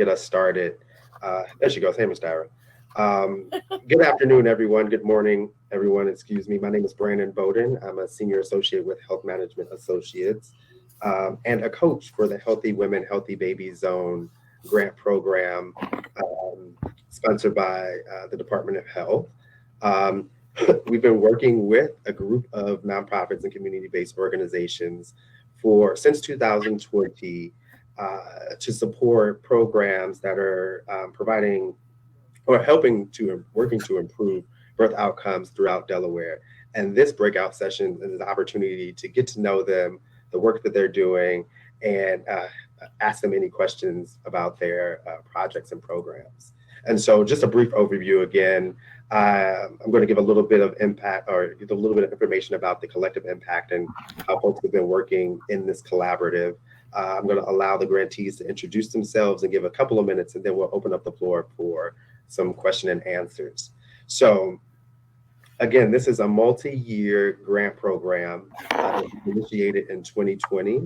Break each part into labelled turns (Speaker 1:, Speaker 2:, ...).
Speaker 1: get us started. There she goes. Hey, Miss Tyra. Um, Good afternoon, everyone. Good morning, everyone. Excuse me. My name is Brandon Bowden. I'm a senior associate with Health Management Associates and a coach for the Healthy Women, Healthy Baby Zone grant program um, sponsored by the Department of Health. Um, we've been working with a group of nonprofits and community-based organizations for since 2020 to support programs that are providing or helping to working to improve birth outcomes throughout Delaware. And this breakout session is an opportunity to get to know them, the work that they're doing, and ask them any questions about their projects and programs. And so, just a brief overview again. I'm going to give a little bit of impact or give a little bit of information about the collective impact and how folks have been working in this collaborative. I'm going to allow the grantees to introduce themselves and give a couple of minutes, and then we'll open up the floor for some question and answers. So, again, this is a multi-year grant program that was initiated in 2020,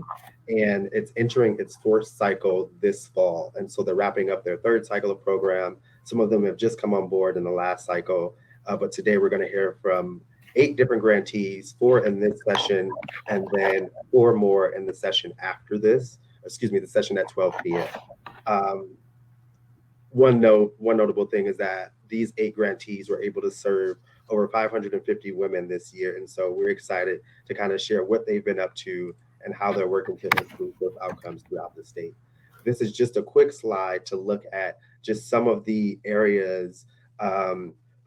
Speaker 1: and it's entering its fourth cycle this fall. And so they're wrapping up their third cycle of program. Some of them have just come on board in the last cycle, but today we're going to hear from 8 different grantees, 4 in this session, and then 4 more in the session after this. Excuse me, the session at 12 p.m. Um, one notable thing is that these 8 grantees were able to serve over 550 women this year, and so we're excited to kind of share what they've been up to and how they're working to improve birth outcomes throughout the state. This is just a quick slide to look at just some of the areas,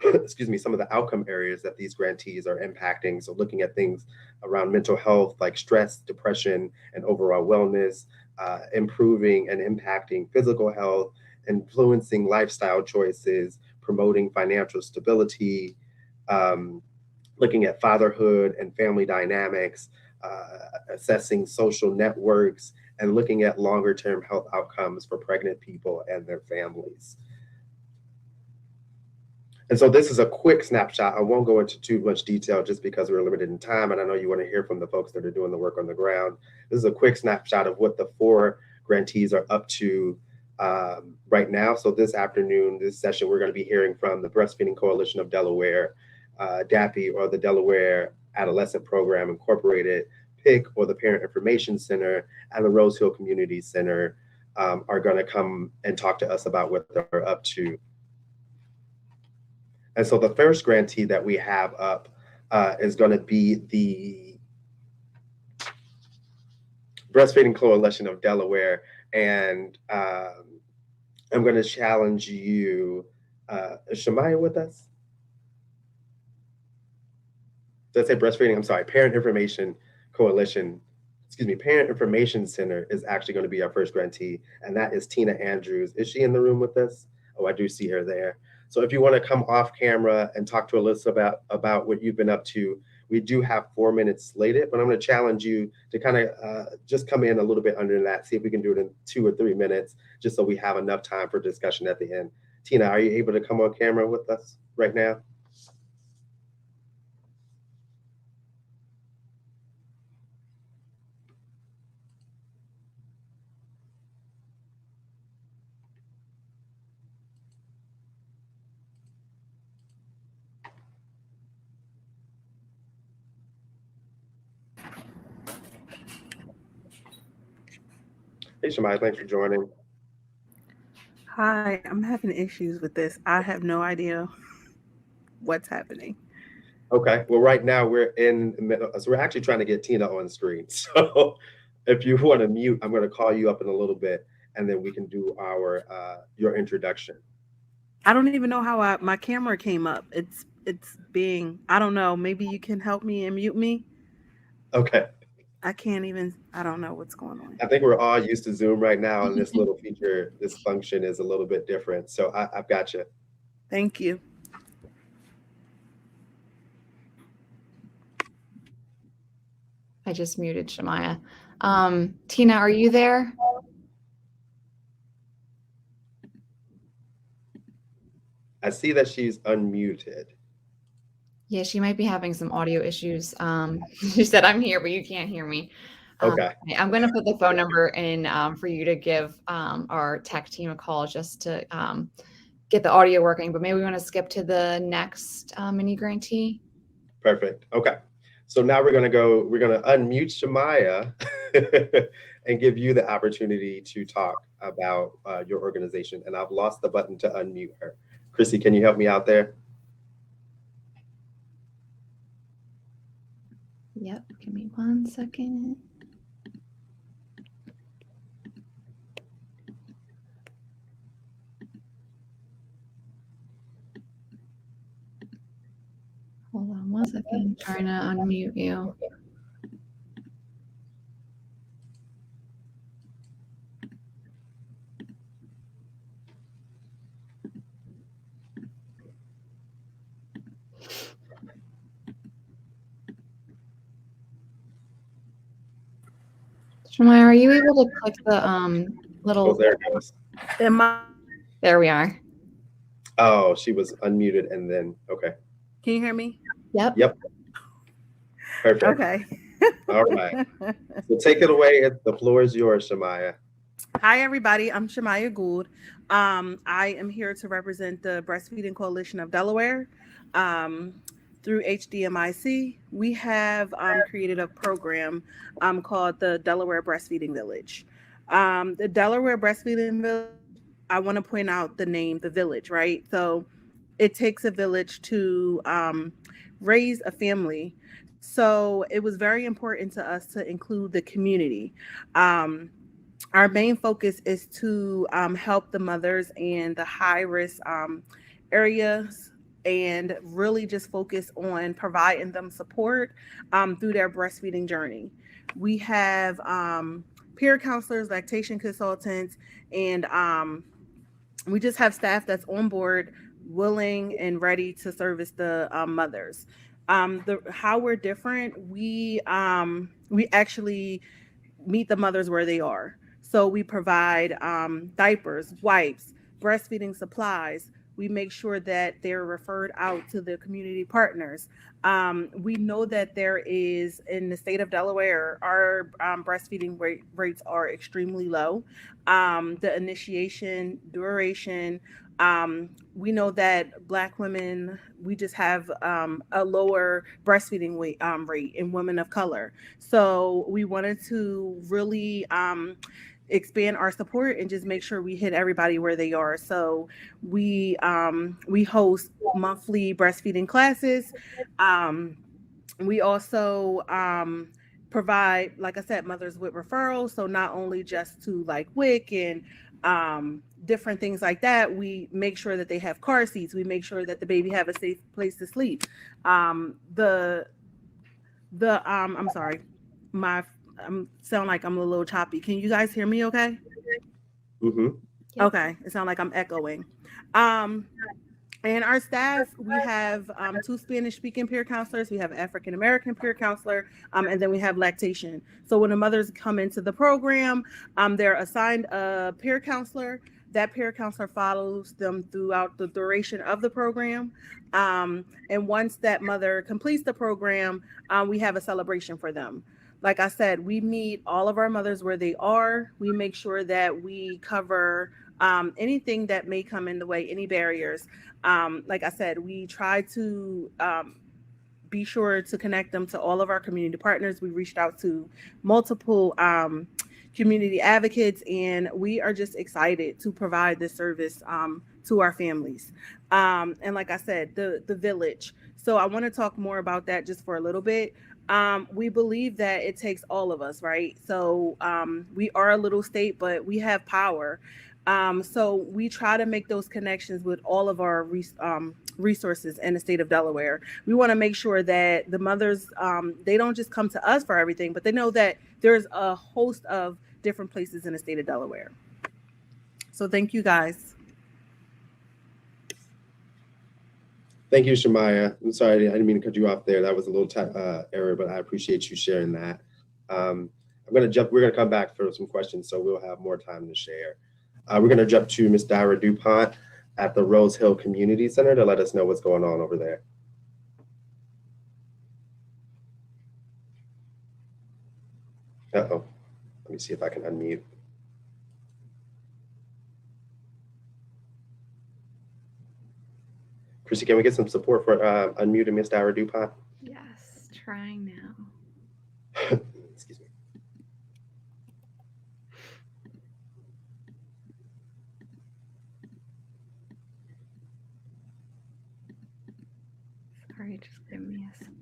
Speaker 1: excuse me, some of the outcome areas that these grantees are impacting. So looking at things around mental health like stress, depression, and overall wellness, improving and impacting physical health, influencing lifestyle choices, promoting financial stability, um, looking at fatherhood and family dynamics, assessing social networks, and looking at longer term health outcomes for pregnant people and their families. And so this is a quick snapshot. I won't go into too much detail just because we're limited in time. And I know you want to hear from the folks that are doing the work on the ground. This is a quick snapshot of what the 4 grantees are up to right now. So this afternoon, this session, we're going to be hearing from the Breastfeeding Coalition of Delaware, DAPI, or the Delaware Adolescent Program Incorporated, PIC, or the Parent Information Center, and the Rose Hill Community Center are going to come and talk to us about what they're up to. And so the first grantee that we have up is going to be the Breastfeeding Coalition of Delaware. And I'm going to challenge you. Is Shamaya with us? Did I say breastfeeding? I'm sorry, Parent Information Coalition. Excuse me, Parent Information Center is actually going to be our first grantee, and that is Tina Andrews. Is she in the room with us? Oh, I do see her there. So if you want to come off camera and talk to Alyssa about what you've been up to, we do have 4 minutes slated, but I'm going to challenge you to kind of just come in a little bit under that, see if we can do it in 2 or 3 minutes, just so we have enough time for discussion at the end. Tina, are you able to come on camera with us right now? Hey, Shamaya, thanks for joining.
Speaker 2: Hi, I'm having issues with this. I have no idea what's happening.
Speaker 1: Okay, well, right now we're in the middle, so we're actually trying to get Tina on screen. So if you want to mute, I'm going to call you up in a little bit, and then we can do our your introduction.
Speaker 2: I don't even know how my camera came up. It's being, I don't know, maybe you can help me and mute me.
Speaker 1: Okay,
Speaker 2: I can't even, I don't know what's going on.
Speaker 1: I think we're all used to Zoom right now, and this little feature, this function is a little bit different. So I've got you.
Speaker 2: Thank you.
Speaker 3: I just muted Shamaya. Tina, are you there?
Speaker 1: I see that she's unmuted.
Speaker 3: Yeah, she might be having some audio issues. She said, I'm here, but you can't hear me.
Speaker 1: Okay.
Speaker 3: I'm going to put the phone number in for you to give our tech team a call just to get the audio working. But maybe we want to skip to the next mini grantee.
Speaker 1: Perfect. Okay. So now we're going to unmute Shamaya and give you the opportunity to talk about your organization. And I've lost the button to unmute her. Chrissy, can you help me out there?
Speaker 3: Yep. Give me 1 second. Hold on 1 second. I'm trying to unmute you. Shamaya, are you able to click the little?
Speaker 1: Oh, there it goes.
Speaker 3: There we are.
Speaker 1: Oh, she was unmuted and then, okay.
Speaker 2: Can you hear me?
Speaker 3: Yep.
Speaker 1: Yep. Perfect.
Speaker 2: Okay.
Speaker 1: All right. So take it away. The floor is yours, Shamaya.
Speaker 2: Hi, everybody. I'm Shamaya Gould. I am here to represent the Breastfeeding Coalition of Delaware. Through HDMIC, we have created a program called the Delaware Breastfeeding Village. The Delaware Breastfeeding Village, I want to point out the name, the village, right? So it takes a village to raise a family. So it was very important to us to include the community. Our main focus is to help the mothers in the high-risk areas and really just focus on providing them support through their breastfeeding journey. We have peer counselors, lactation consultants, and we just have staff that's on board, willing and ready to service the mothers. How we're different, we actually meet the mothers where they are. So we provide diapers, wipes, breastfeeding supplies. We make sure that they're referred out to the community partners. We know that there is, in the state of Delaware, our breastfeeding rates are extremely low. The initiation, duration, we know that Black women, we just have a lower breastfeeding rate in women of color. So we wanted to really expand our support and just make sure we hit everybody where they are. So we host monthly breastfeeding classes. We also provide, like I said, mothers with referrals. So not only just to like WIC and different things like that, we make sure that they have car seats. We make sure that the baby have a safe place to sleep. I'm sorry, sound like I'm a little choppy. Can you guys hear me okay?
Speaker 1: Mm-hmm.
Speaker 2: Okay, it sounds like I'm echoing. And our staff, we have 2 Spanish-speaking peer counselors, we have African-American peer counselor, and then we have lactation. So when the mothers come into the program, they're assigned a peer counselor. That peer counselor follows them throughout the duration of the program. And once that mother completes the program, we have a celebration for them. Like I said, we meet all of our mothers where they are. We make sure that we cover anything that may come in the way, any barriers. Like I said, we try to be sure to connect them to all of our community partners. We reached out to multiple community advocates, and we are just excited to provide this service to our families. And like I said, the village. So I want to talk more about that just for a little bit. We believe that it takes all of us, right? So we are a little state, but we have power. So we try to make those connections with all of our resources in the state of Delaware. We want to make sure that the mothers, they don't just come to us for everything, but they know that there's a host of different places in the state of Delaware. So thank you, guys.
Speaker 1: Thank you, Shamaya. I'm sorry, I didn't mean to cut you off there. That was a little error, but I appreciate you sharing that. We're gonna come back for some questions, so we'll have more time to share. We're gonna jump to Ms. Dyra DuPont at the Rose Hill Community Center to let us know what's going on over there. Uh-oh. Let me see if I can unmute. Chrissy, can we get some support for unmuting Miss Dara DuPont?
Speaker 3: Yes, trying now.
Speaker 1: Excuse me.
Speaker 3: Sorry, just give me a second.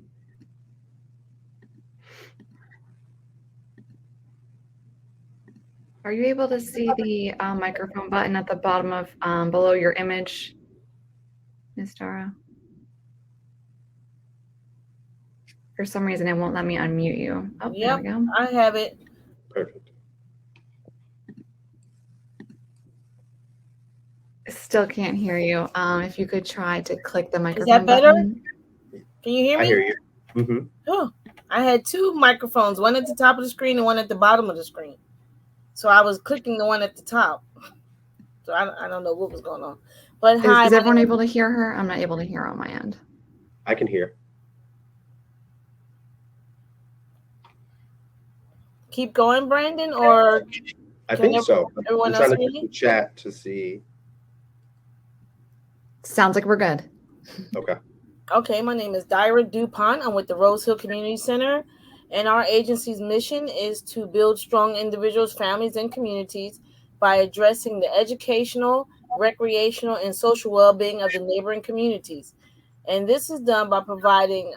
Speaker 3: Are you able to see the microphone button at the bottom of below your image, Ms. Dara? For some reason, it won't let me unmute you. Oh,
Speaker 4: Yep,
Speaker 3: there we go.
Speaker 4: I have it.
Speaker 1: Perfect.
Speaker 3: Still can't hear you. If you could try to click the microphone
Speaker 4: Is that better?
Speaker 3: button.
Speaker 4: Can you hear me?
Speaker 1: I hear you. Mm-hmm.
Speaker 4: Oh, I had two microphones, one at the top of the screen and one at the bottom of the screen. So I was clicking the one at the top. So I don't know what was going on. But hi.
Speaker 3: Is everyone able to hear her? I'm not able to hear her on my end.
Speaker 1: I can hear.
Speaker 4: Keep going, Brandon, or
Speaker 1: I think so.
Speaker 4: everyone
Speaker 1: I'm trying
Speaker 4: else
Speaker 1: to
Speaker 4: hear
Speaker 1: get
Speaker 4: me?
Speaker 1: the chat to see.
Speaker 3: Sounds like we're good.
Speaker 1: Okay.
Speaker 4: Okay, my name is Dara DuPont. I'm with the Rose Hill Community Center, and our agency's mission is to build strong individuals, families, and communities by addressing the educational, recreational, and social well-being of the neighboring communities. And this is done by providing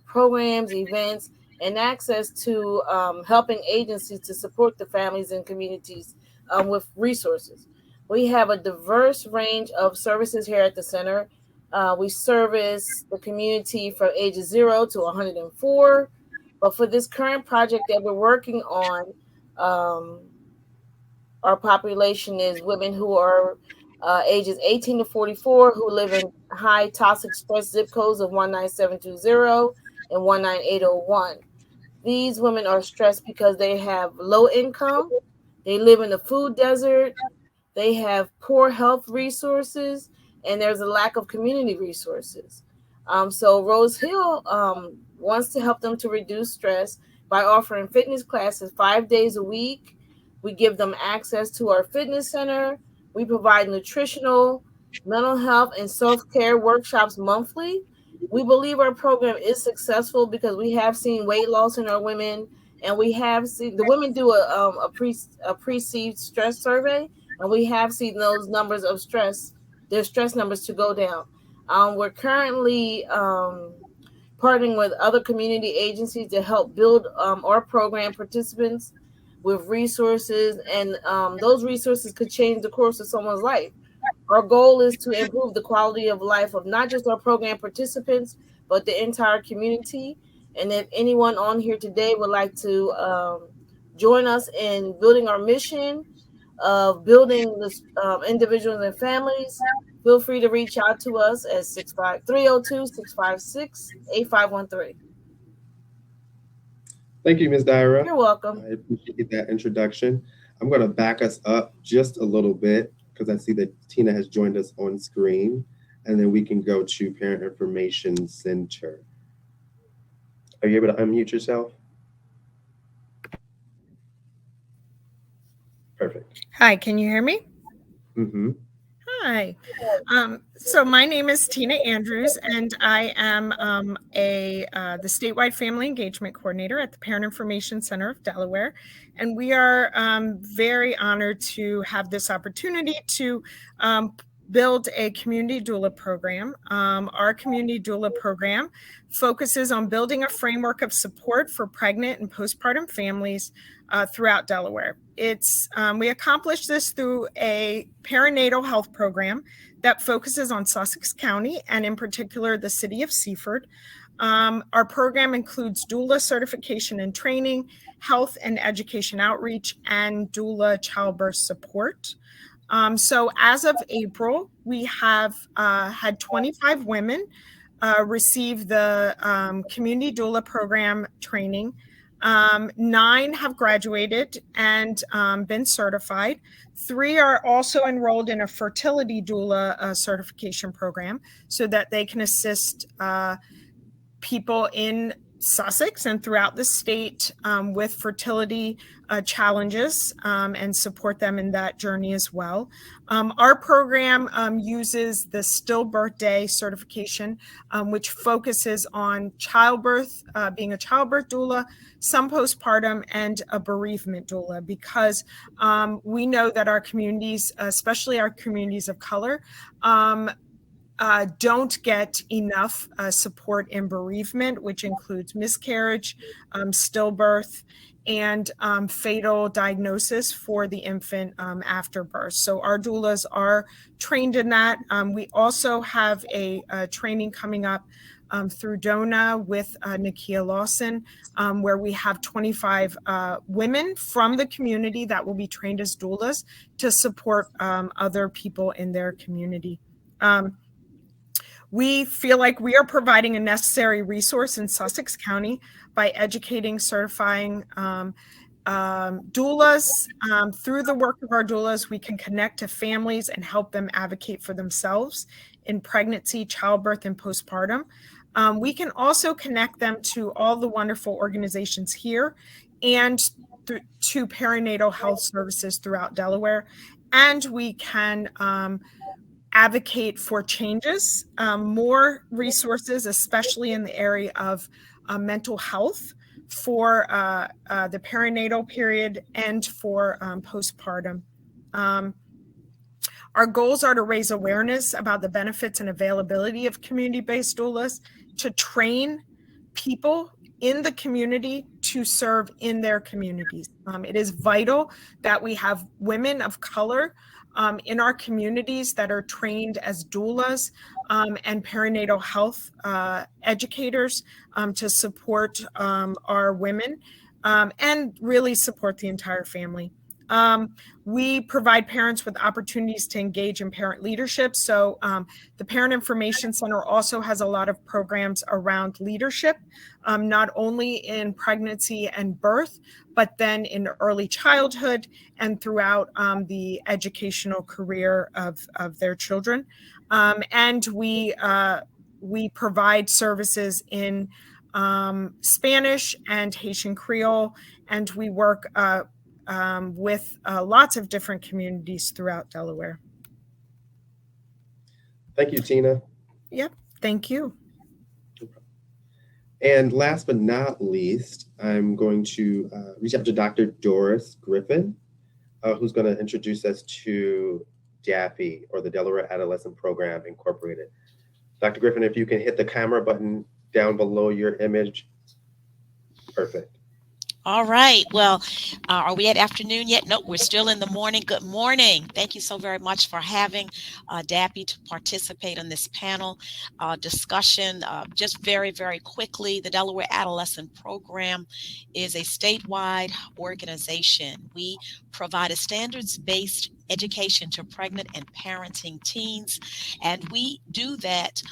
Speaker 4: programs, events, and access to helping agencies to support the families and communities with resources. We have a diverse range of services here at the center. We service the community from ages 0 to 104. But for this current project that we're working on, our population is women who are ages 18 to 44 who live in high toxic stress zip codes of 19720 and 19801. These women are stressed because they have low income, they live in a food desert, they have poor health resources, and there's a lack of community resources. So Rose Hill wants to help them to reduce stress by offering fitness classes 5 days a week. We give them access to our fitness center. We provide nutritional, mental health, and self-care workshops monthly. We believe our program is successful because we have seen weight loss in our women, and we have seen the women do a perceived stress survey, and we have seen those numbers of stress, their stress numbers to go down. We're currently partnering with other community agencies to help build our program participants with resources, and those resources could change the course of someone's life. Our goal is to improve the quality of life of not just our program participants, but the entire community. And if anyone on here today would like to join us in building our mission of building this individuals and families, feel free to reach out to us at 302-656-8513.
Speaker 1: Thank you, Ms. Dara.
Speaker 4: You're welcome.
Speaker 1: I appreciate that introduction. I'm going to back us up just a little bit because I see that Tina has joined us on screen, and then we can go to Parent Information Center. Are you able to unmute yourself? Perfect.
Speaker 5: Hi, can you hear me?
Speaker 1: Mm-hmm.
Speaker 5: Hi. So my name is Tina Andrews, and I am the statewide family engagement coordinator at the Parent Information Center of Delaware. And we are very honored to have this opportunity to build a community doula program. Our community doula program focuses on building a framework of support for pregnant and postpartum families throughout Delaware. We accomplish this through a perinatal health program that focuses on Sussex County and in particular the city of Seaford. Our program includes doula certification and training, health and education outreach, and doula childbirth support. So as of April, we have had 25 women receive the community doula program training. 9 have graduated and been certified. 3 are also enrolled in a fertility doula certification program so that they can assist people in Sussex and throughout the state with fertility challenges and support them in that journey as well. Our program uses the Stillbirth Day certification, which focuses on childbirth, being a childbirth doula, some postpartum, and a bereavement doula, because we know that our communities, especially our communities of color, don't get enough support in bereavement, which includes miscarriage, stillbirth, and fatal diagnosis for the infant after birth. So our doulas are trained in that. We also have a training coming up through DONA with Nakia Lawson, where we have 25 women from the community that will be trained as doulas to support other people in their community. We feel like we are providing a necessary resource in Sussex County by educating, certifying doulas. Through the work of our doulas, we can connect to families and help them advocate for themselves in pregnancy, childbirth, and postpartum. We can also connect them to all the wonderful organizations here and to perinatal health services throughout Delaware. And we can advocate for changes, more resources, especially in the area of mental health for the perinatal period and for postpartum. Our goals are to raise awareness about the benefits and availability of community-based doulas, to train people in the community to serve in their communities. It is vital that we have women of color in our communities that are trained as doulas and perinatal health educators to support our women and really support the entire family. We provide parents with opportunities to engage in parent leadership. So the Parent Information Center also has a lot of programs around leadership, not only in pregnancy and birth, but then in early childhood and throughout the educational career of their children. And we provide services in Spanish and Haitian Creole, and we work with lots of different communities throughout Delaware.
Speaker 1: Thank you, Tina.
Speaker 5: Yep, thank you.
Speaker 1: And last but not least, I'm going to reach out to Dr. Doris Griffin, who's going to introduce us to DAFI, or the Delaware Adolescent Program Incorporated. Dr. Griffin, if you can hit the camera button down below your image. Perfect.
Speaker 6: All right. Well, are we at afternoon yet? Nope, we're still in the morning. Good morning. Thank you so very much for having DAPI to participate in this panel discussion. Just very, very quickly, the Delaware Adolescent Program is a statewide organization. We provide a standards-based education to pregnant and parenting teens, and we do that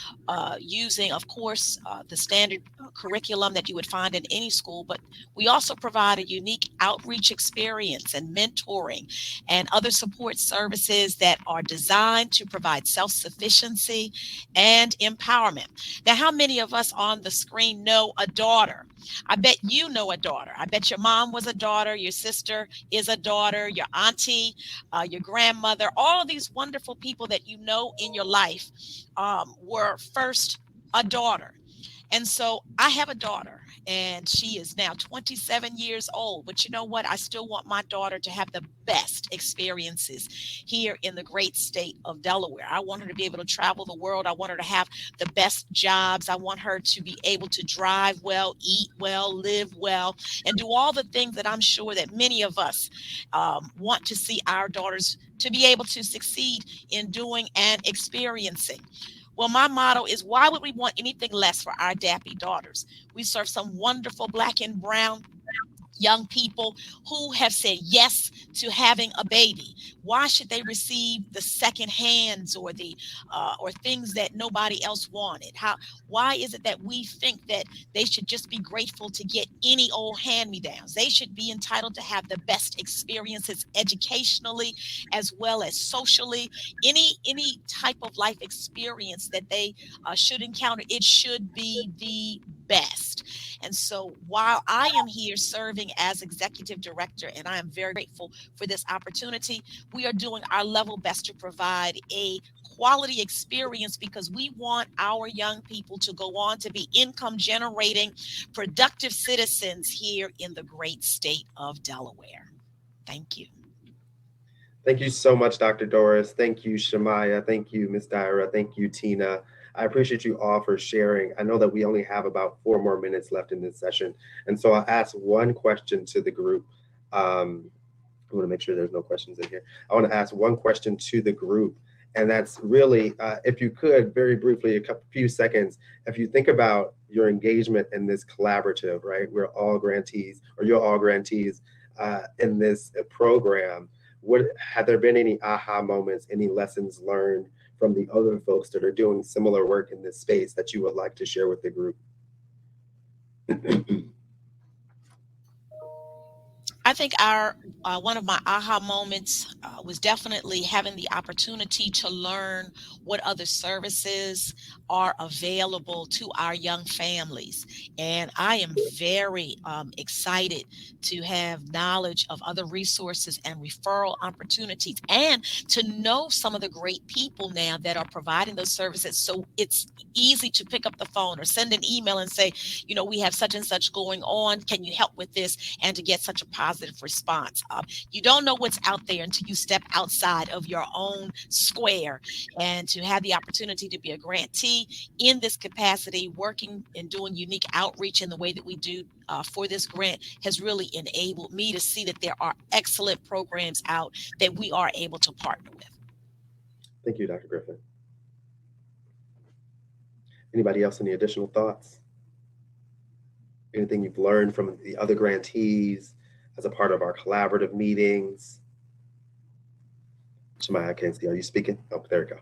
Speaker 6: using, of course, the standard curriculum that you would find in any school, but we also provide a unique outreach experience and mentoring and other support services that are designed to provide self-sufficiency and empowerment. Now, how many of us on the screen know a daughter? I bet you know a daughter. I bet your mom was a daughter, your sister is a daughter, your auntie, your grandmother, all of these wonderful people that you know in your life were first a daughter. And so I have a daughter, and she is now 27 years old. But you know what? I still want my daughter to have the best experiences here in the great state of Delaware. I want her to be able to travel the world. I want her to have the best jobs. I want her to be able to drive well, eat well, live well, and do all the things that I'm sure that many of us want to see our daughters to be able to succeed in doing and experiencing. Well, my motto is, why would we want anything less for our DAPI daughters? We serve some wonderful Black and brown young people who have said yes to having a baby. Why should they receive the second hands or the or things that nobody else wanted? Why is it that we think that they should just be grateful to get any old hand-me-downs? They should be entitled to have the best experiences educationally as well as socially. Any type of life experience that they should encounter, it should be the best. And so while I am here serving as executive director, and I am very grateful for this opportunity, we are doing our level best to provide a quality experience, because we want our young people to go on to be income generating, productive citizens here in the great state of Delaware. Thank you.
Speaker 1: Thank you so much, Dr. Doris. Thank you, Shamaya. Thank you, Ms. Dyra. Thank you, Tina. I appreciate you all for sharing. I know that we only have about 4 more minutes left in this session. And so I'll ask one question to the group. I want to make sure there's no questions in here. I want to ask one question to the group. And that's really, if you could, very briefly, few seconds, if you think about your engagement in this collaborative, right? We're all grantees, or you're all grantees in this program. Have there been any aha moments, any lessons learned from the other folks that are doing similar work in this space that you would like to share with the group?
Speaker 6: I think one of my aha moments was definitely having the opportunity to learn what other services are available to our young families. And I am very excited to have knowledge of other resources and referral opportunities, and to know some of the great people now that are providing those services. So it's easy to pick up the phone or send an email and say, you know, we have such and such going on. Can you help with this? And to get such a positive response. You don't know what's out there until you step outside of your own square, and to have the opportunity to be a grantee in this capacity, working and doing unique outreach in the way that we do for this grant, has really enabled me to see that there are excellent programs out that we are able to partner with.
Speaker 1: Thank you, Dr. Griffin. Anybody else, any additional thoughts? Anything you've learned from the other grantees as a part of our collaborative meetings? Shamaya, I can't see. Are you speaking? Oh, there we go.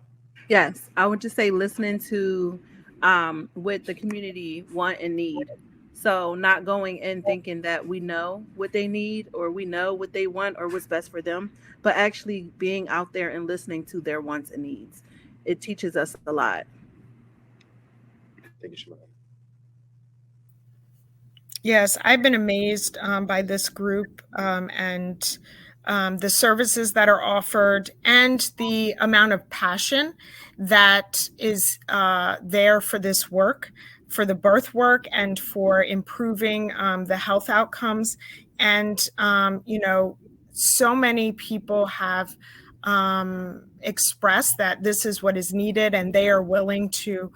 Speaker 2: Yes, I would just say listening to what the community want and need. So not going in thinking that we know what they need, or we know what they want, or what's best for them, but actually being out there and listening to their wants and needs. It teaches us a lot.
Speaker 1: Thank you, Shamaya.
Speaker 5: Yes, I've been amazed by this group and the services that are offered, and the amount of passion that is there for this work, for the birth work, and for improving the health outcomes. And, you know, so many people have expressed that this is what is needed, and they are willing to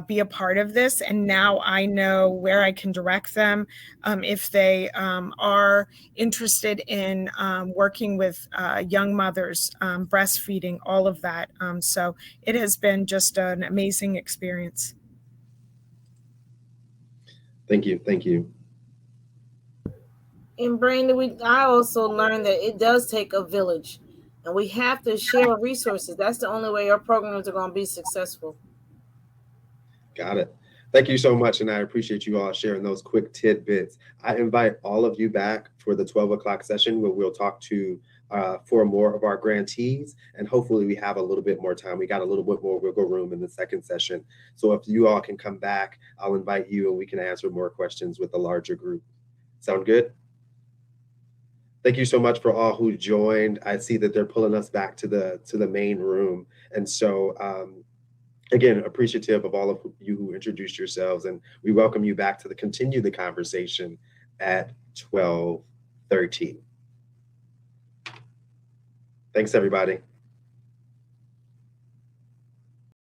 Speaker 5: be a part of this. And now I know where I can direct them if they are interested in working with young mothers, breastfeeding, all of that. So it has been just an amazing experience.
Speaker 1: Thank you. Thank you.
Speaker 4: And Brandon, I also learned that it does take a village, and we have to share resources. That's the only way our programs are going to be successful.
Speaker 1: Got it. Thank you so much. And I appreciate you all sharing those quick tidbits. I invite all of you back for the 12 o'clock session, where we'll talk to 4 more of our grantees, and hopefully we have a little bit more time. We got a little bit more wiggle room in the second session. So if you all can come back, I'll invite you and we can answer more questions with a larger group. Sound good? Thank you so much for all who joined. I see that they're pulling us back to the main room. And so again, appreciative of all of you who introduced yourselves, and we welcome you back to continue the conversation at 12:13. Thanks, everybody.